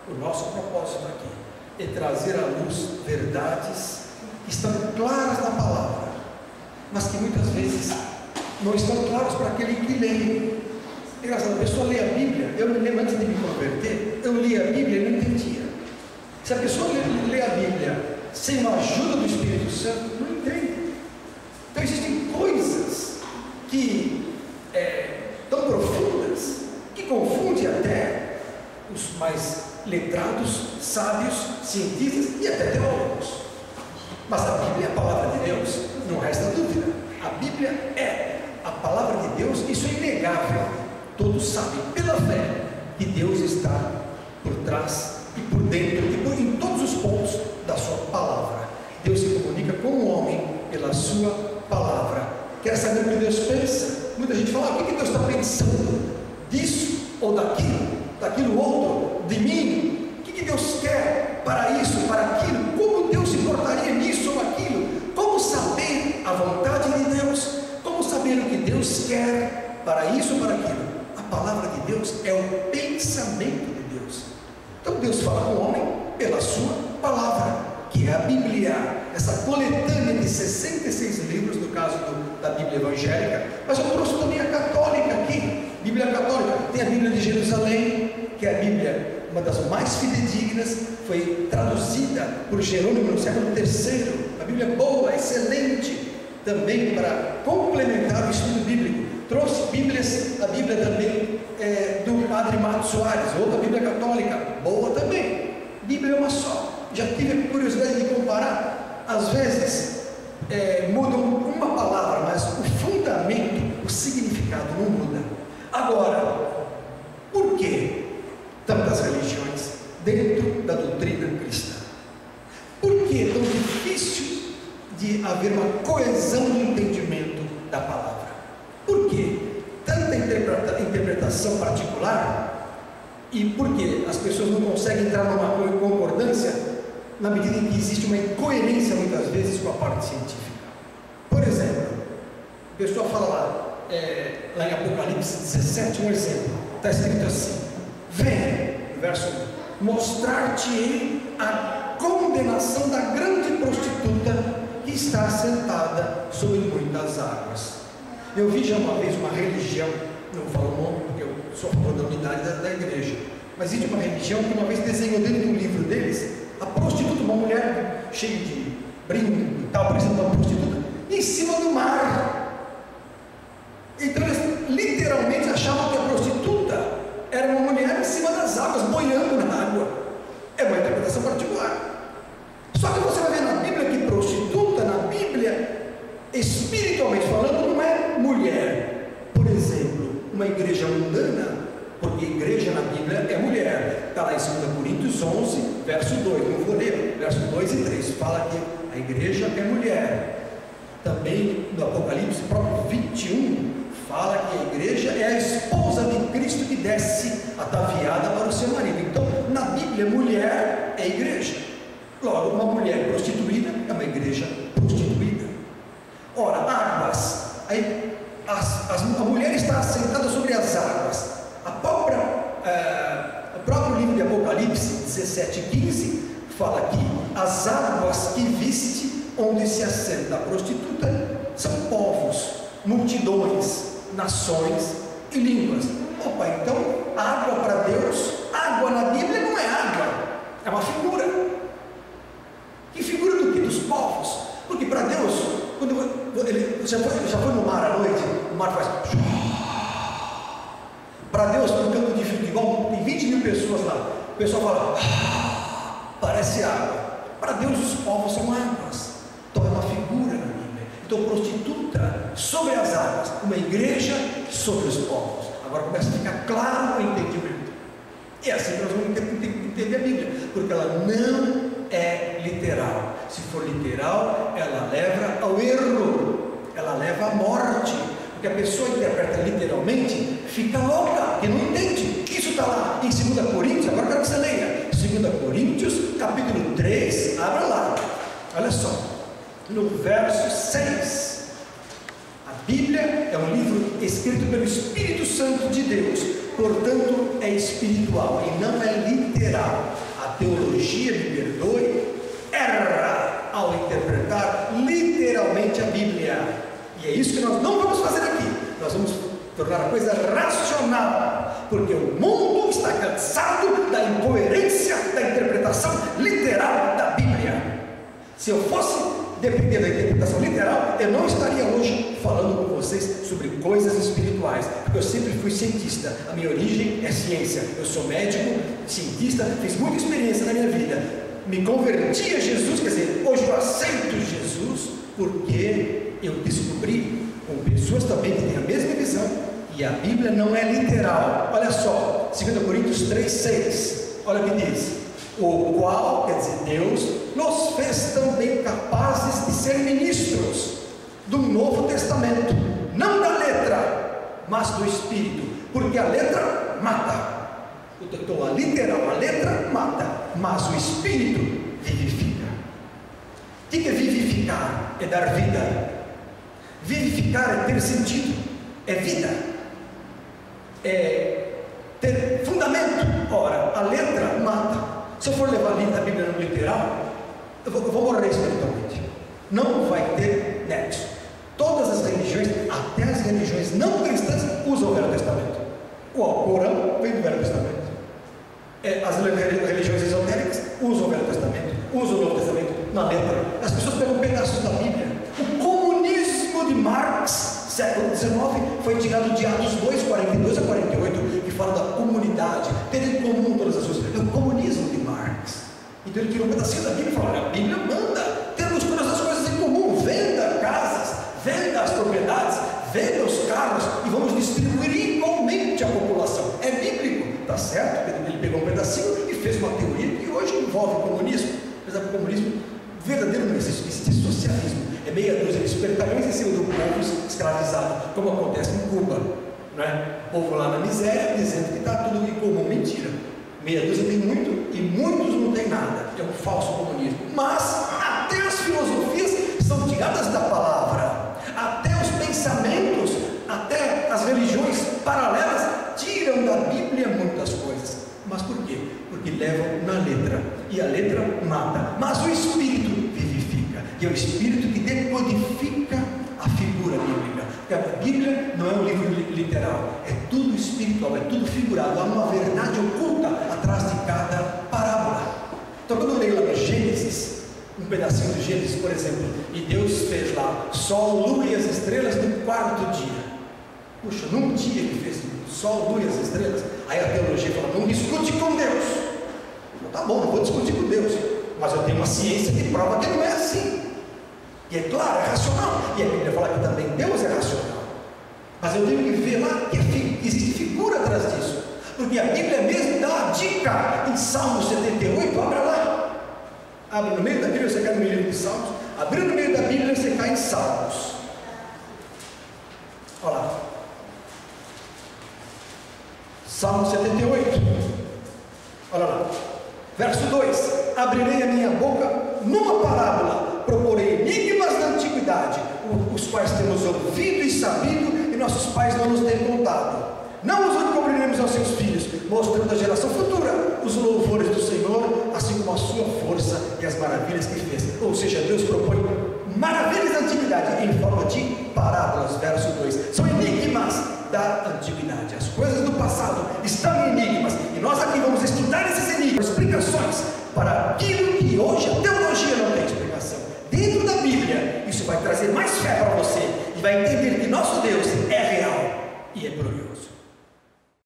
O nosso propósito aqui é trazer à luz verdades que estão claras na palavra, mas que muitas vezes não estão claras para aquele que lê. Engraçado, a pessoa lê a Bíblia. Eu me lembro, antes de me converter, eu li a Bíblia e não entendia. Se a pessoa lê a Bíblia sem a ajuda do Espírito Santo, não entende. Então existem coisas que tão profundas que confundem até os mais letrados, sábios, cientistas e até teólogos. Mas a Bíblia é a palavra de Deus, não resta dúvida. A Bíblia é a palavra de Deus, isso é inegável. Todos sabem pela fé que Deus está por trás e por dentro e em todos os pontos da sua palavra. Deus se comunica com o homem pela sua palavra. Quer saber o que Deus pensa? Muita gente fala: o que Deus está pensando? Disso ou daquilo outro, de mim? O que Deus quer para isso, para aquilo? Como Deus se portaria nisso ou aquilo? Como saber a vontade de Deus? Como saber o que Deus quer para isso ou para aquilo? A palavra de Deus é o pensamento de Deus. Então Deus fala com o homem pela sua palavra, que é a Bíblia, essa coletânea de 66 livros, no caso da Bíblia evangélica. Mas eu trouxe também a católica aqui, Bíblia católica. Tem a Bíblia de Jerusalém, que é a Bíblia, uma das mais fidedignas, foi traduzida por Jerônimo no século III. A Bíblia boa, excelente, também para complementar o estudo bíblico. Trouxe a Bíblia também do Padre Marcos Soares, outra Bíblia católica, boa também. Bíblia é uma só. Já tive a curiosidade de comparar. Às vezes mudam uma palavra, mas o fundamento, o significado não muda. Agora, por que tantas religiões dentro da doutrina cristã? Por que é tão difícil de haver uma coesão no entendimento da palavra? Por que tanta interpretação particular? E por que as pessoas não conseguem entrar numa concordância na medida em que existe uma incoerência muitas vezes com a parte científica? Por exemplo, a pessoa fala lá em Apocalipse 17, um exemplo, está escrito assim: vem, verso 1, mostrar-te-ei a condenação da grande prostituta que está sentada sobre muitas águas. Eu vi já uma vez uma religião, não vou falar o nome porque eu sou a favor da unidade da igreja, mas existe uma religião que uma vez desenhou dentro de um livro deles a prostituta, uma mulher cheia de brinco e tal, parecendo uma prostituta, em cima do mar. Então eles literalmente achavam que a prostituta era uma mulher em cima das águas, boiando na água. É uma interpretação particular. Só que você vai ver na Bíblia que prostituta, na Bíblia, espiritualmente falando, não é mulher. Por exemplo, uma igreja mundana, porque igreja na Bíblia é mulher. Está lá em 2 Coríntios 11, verso 2, não vou ler, verso 2 e 3, fala que a igreja é mulher. Também no Apocalipse próprio 21, fala que a igreja é a esposa de Cristo que desce ataviada para o seu marido. Então, na Bíblia, mulher é igreja. Logo, uma mulher prostituída é uma igreja prostituída. Ora, águas, aí a mulher está assentada sobre as águas. O próprio livro de Apocalipse 17:15 fala que as águas que viste onde se assenta a prostituta são povos, multidões, nações e línguas. Opa, então água para Deus, água na Bíblia não é água, é uma figura. Que figura do que? Dos povos. Porque para Deus, quando ele já foi no mar à noite, o mar faz. Para Deus, no campo de futebol, tem 20 mil pessoas lá. O pessoal fala, parece água. Para Deus, os povos são águas. Então é uma figura na Bíblia. Então, prostituta sobre as águas, uma igreja sobre os povos. Agora começa a ficar claro o entendimento. E assim nós vamos entender a Bíblia, porque ela não é literal. Se for literal, ela leva ao erro, ela leva à morte. Porque a pessoa interpreta literalmente, fica louca, porque não entende. Isso está lá em 2 Coríntios, agora quero que você leia. 2 Coríntios, capítulo 3, abra lá. Olha só, no verso 6. A Bíblia é um livro escrito pelo Espírito Santo de Deus, portanto, é espiritual e não é literal. A teologia, me perdoe, erra ao interpretar literalmente a Bíblia. E é isso que nós não vamos fazer aqui. Nós vamos tornar a coisa racional, porque o mundo está cansado da incoerência da interpretação literal da Bíblia. Se eu fosse depender da interpretação literal, eu não estaria hoje falando com vocês sobre coisas espirituais, porque eu sempre fui cientista. A minha origem é ciência. Eu sou médico, cientista, fiz muita experiência na minha vida. Me converti a Jesus, quer dizer, hoje eu aceito Jesus, porque eu descobri com pessoas também que têm a mesma visão, e a Bíblia não é literal. Olha só, 2 Coríntios 3,6, olha o que diz: o qual, quer dizer, Deus, nos fez também capazes de ser ministros do Novo Testamento, não da letra, mas do Espírito, porque a letra mata. Então a literal, a letra mata, mas o Espírito vivifica. O que é vivificar? É dar vida. Vivificar é ter sentido, é vida, é ter fundamento. Ora, a letra mata. Se eu for levar a Bíblia no literal, eu vou morrer espiritualmente. Não vai ter nexo. Todas as religiões, até as religiões não cristãs, usam o Velho Testamento. O Corão vem do Velho Testamento. As religiões esotéricas usam o Velho Testamento, usam o Novo Testamento na letra. As pessoas pegam pedaços da Bíblia. O comunismo de Marx, século XIX, foi tirado de Atos 2, 42 a 48, que fala da comunidade, ter em comum todas as coisas. É o comunismo de Marx. Então ele tirou um pedacinho da Bíblia e falou: olha, a Bíblia manda, temos todas as coisas em comum, venda casas, venda as propriedades, venda os carros e vamos distribuir igualmente a população. É bíblico, tá certo? Ele pegou um pedacinho e fez uma teoria que hoje envolve o comunismo, apesar que o comunismo verdadeiro não existe, existe socialismo. É meia dúzia de espertalhões em cima do povo escravizado, como acontece em Cuba, não é? O povo lá na miséria, dizendo que está tudo em comum. Mentira. Meia dúzia tem muito e muitos não tem nada. É um falso comunismo. Mas até as filosofias são tiradas da palavra, até os pensamentos, até as religiões paralelas tiram da Bíblia muitas coisas. Mas por quê? Porque levam na letra, e a letra mata, mas o Espírito vivifica, e é o Espírito que decodifica a figura bíblica. Porque a Bíblia não é um livro literal, é tudo espiritual, é tudo figurado. Há uma verdade oculta atrás de cada parábola. Então quando eu leio lá no Gênesis, um pedacinho do Gênesis, por exemplo, e Deus fez lá sol, lua e as estrelas no quarto dia. Puxa, num dia Ele fez sol, lua e as estrelas. Aí a teologia fala: não discute com Deus. Tá bom, não vou discutir com Deus, mas eu tenho uma ciência que prova que não é assim. E é claro, é racional. E a Bíblia fala que também Deus é racional. Mas eu tenho que ver lá que existe figura atrás disso. Porque a Bíblia mesmo dá a dica em Salmo 78. Abra lá. Abre no meio da Bíblia, você cai no livro de Salmos. Abriu no meio da Bíblia, você cai em Salmos. Olha lá. Salmo 78. Olha lá. Verso 2: abrirei a minha boca numa parábola, proporei enigmas da antiguidade, os quais temos ouvido e sabido, e nossos pais não nos têm contado. Não os encobriremos aos seus filhos, mostrando à geração futura os louvores do Senhor, assim como a sua força e as maravilhas que fez. Ou seja, Deus propõe maravilhas da antiguidade em forma de parábolas. Verso 2: são enigmas da antiguidade. As coisas do passado estão em enigmas, e nós aqui vamos estudar esses enigmas, explicações para aquilo que hoje a teologia não tem explicação. Dentro da Bíblia, isso vai trazer mais fé para você, e vai entender que nosso Deus é real e é glorioso.